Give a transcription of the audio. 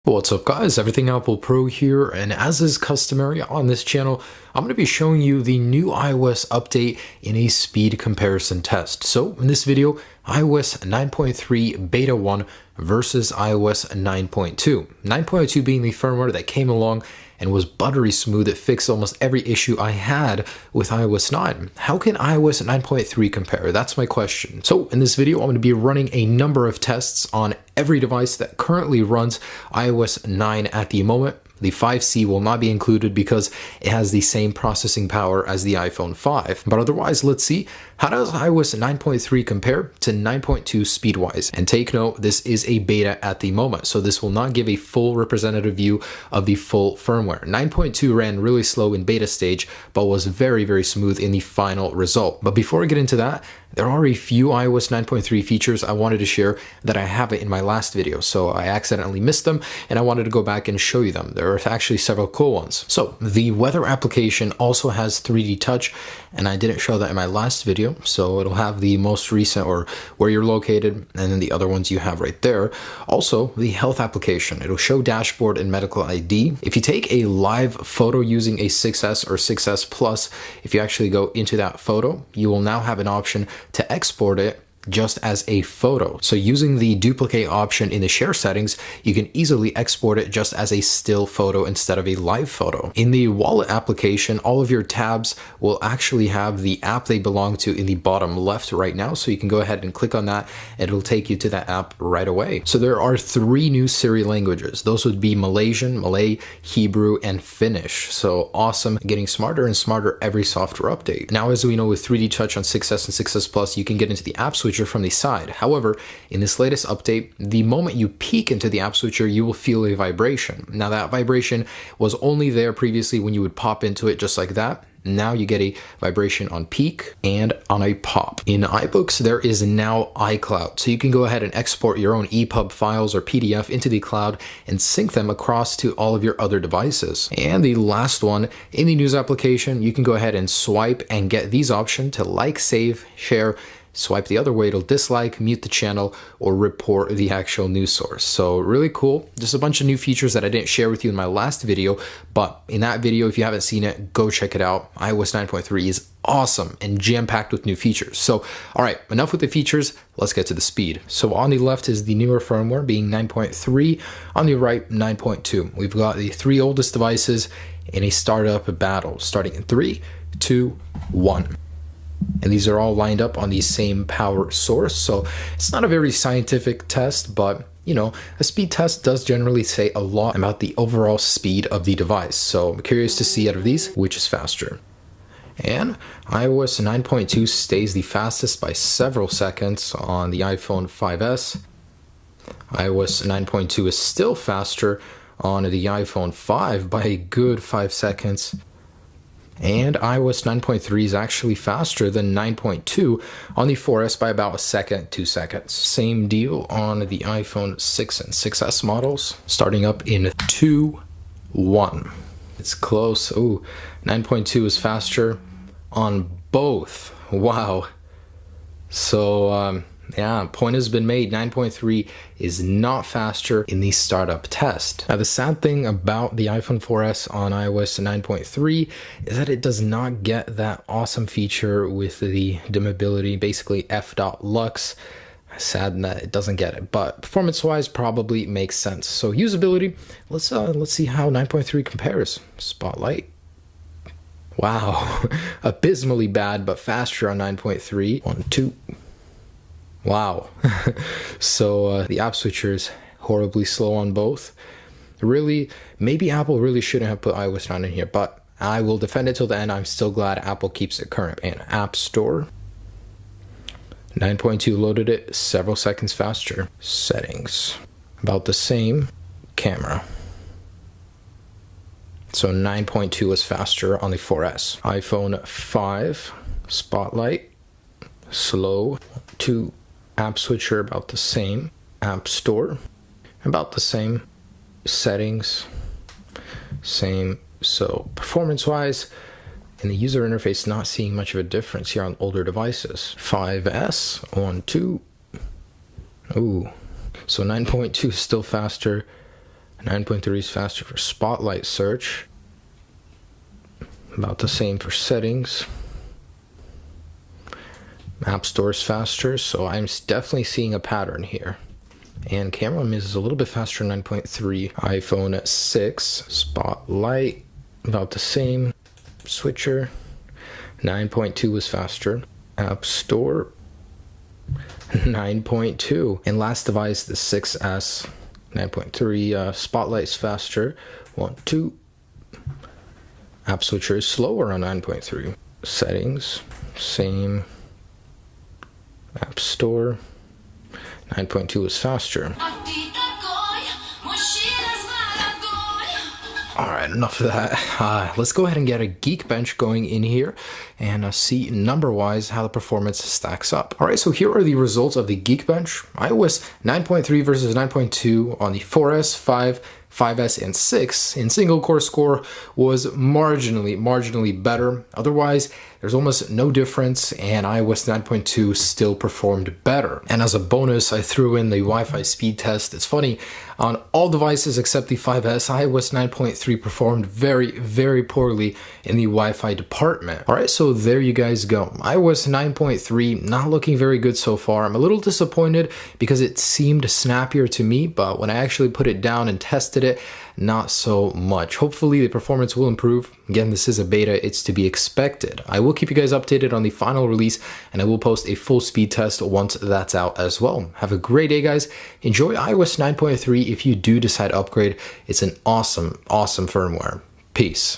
What's up guys, Everything Apple Pro here, and as is customary on this channel, I'm going to be showing you the new iOS update in a speed comparison test. So in this video, iOS 9.3 Beta 1 versus iOS 9.2. 9.2 being the firmware that came along and was buttery smooth. It fixed almost every issue I had with iOS 9. How can iOS 9.3 compare? That's my question. So in this video, I'm going to be running a number of tests on every device that currently runs iOS 9 at the moment. The 5C will not be included because it has the same processing power as the iPhone 5. But otherwise, let's see, how does iOS 9.3 compare to 9.2 speed-wise? And take note, this is a beta at the moment, so this will not give a full representative view of the full firmware. 9.2 ran really slow in beta stage, but was very, very smooth in the final result. But before I get into that, there are a few iOS 9.3 features I wanted to share that I haven't in my last video, so I accidentally missed them and I wanted to go back and show you them. There are actually several cool ones. So the weather application also has 3D touch, and I didn't show that in my last video, so it'll have the most recent or where you're located, and then the other ones you have right there. Also, the health application, it'll show dashboard and medical ID. If you take a live photo using a 6S or 6S Plus, if you actually go into that photo, you will now have an option to export it just as a photo. So using the duplicate option in the share settings, you can easily export it just as a still photo instead of a live photo. In the wallet application, all of your tabs will actually have the app they belong to in the bottom left right now. So you can go ahead and click on that and it'll take you to that app right away. So there are 3 new Siri languages. Those would be Malaysian, Malay, Hebrew, and Finnish. So awesome, getting smarter and smarter every software update. Now, as we know with 3D touch on 6S and 6S Plus, you can get into the app switcher from the side. However, in this latest update, the moment you peek into the app switcher, you will feel a vibration. Now that vibration was only there previously when you would pop into it just like that. Now you get a vibration on peak and on a pop. In iBooks, there is now iCloud. So you can go ahead and export your own EPUB files or PDF into the cloud and sync them across to all of your other devices. And the last one, in the news application, you can go ahead and swipe and get these options to like, save, share. Swipe the other way, it'll dislike, mute the channel, or report the actual news source. So really cool. Just a bunch of new features that I didn't share with you in my last video, but in that video, if you haven't seen it, go check it out. iOS 9.3 is awesome and jam-packed with new features. So, all right, enough with the features, let's get to the speed. So on the left is the newer firmware being 9.3, on the right, 9.2. We've got the 3 oldest devices in a startup battle, starting in 3, 2, 1. And these are all lined up on the same power source. So it's not a very scientific test, but you know, a speed test does generally say a lot about the overall speed of the device. So I'm curious to see out of these, which is faster. And iOS 9.2 stays the fastest by several seconds on the iPhone 5S. iOS 9.2 is still faster on the iPhone 5 by a good 5 seconds. And iOS 9.3 is actually faster than 9.2 on the 4S by about a second, 2 seconds. Same deal on the iPhone 6 and 6S models, starting up in 2, 1. It's close. Ooh, 9.2 is faster on both. Wow. So, yeah, point has been made. 9.3 is not faster in the startup test. Now, the sad thing about the iPhone 4S on iOS 9.3 is that it does not get that awesome feature with the dimmability, basically f.lux. Sad that it doesn't get it, but performance-wise, probably makes sense. So usability, let's see how 9.3 compares. Spotlight. Wow, abysmally bad, but faster on 9.3. 1, 2. Wow. So the app switcher is horribly slow on both. Really, maybe Apple really shouldn't have put iOS 9 in here, but I will defend it till the end. I'm still glad Apple keeps it current. And App Store, 9.2 loaded it several seconds faster. Settings, about the same. Camera. So 9.2 was faster on the 4S. iPhone 5, Spotlight, slow. 2. App switcher, about the same. App Store, about the same. Settings, same. So performance-wise, in the user interface, not seeing much of a difference here on older devices. 5S, 1, 2. Ooh, so 9.2 is still faster. 9.3 is faster for spotlight search. About the same for settings. App Store is faster, so I'm definitely seeing a pattern here. And camera is a little bit faster, 9.3. iPhone 6, Spotlight, about the same. Switcher, 9.2 was faster. App Store, 9.2. And last device, the 6S, 9.3. Spotlight's faster, 1, 2. App Switcher is slower on 9.3. Settings, same. App Store, 9.2 is faster. Alright, enough of that. Let's go ahead and get a Geekbench going in here and see number-wise how the performance stacks up. Alright, so here are the results of the Geekbench. iOS 9.3 versus 9.2 on the 4S, 5S, and 6 in single core score was marginally better. Otherwise, there's almost no difference, and iOS 9.2 still performed better. And as a bonus, I threw in the Wi-Fi speed test. It's funny, on all devices except the 5S, iOS 9.3 performed very poorly in the Wi-Fi department. All right, so there you guys go. iOS 9.3 not looking very good so far. I'm a little disappointed because it seemed snappier to me, but when I actually put it down and tested it, not so much. Hopefully the performance will improve. Again, this is a beta, it's to be expected. I will keep you guys updated on the final release, and I will post a full speed test once that's out as well. Have a great day, guys. Enjoy iOS 9.3 if you do decide to upgrade. It's an awesome firmware. Peace.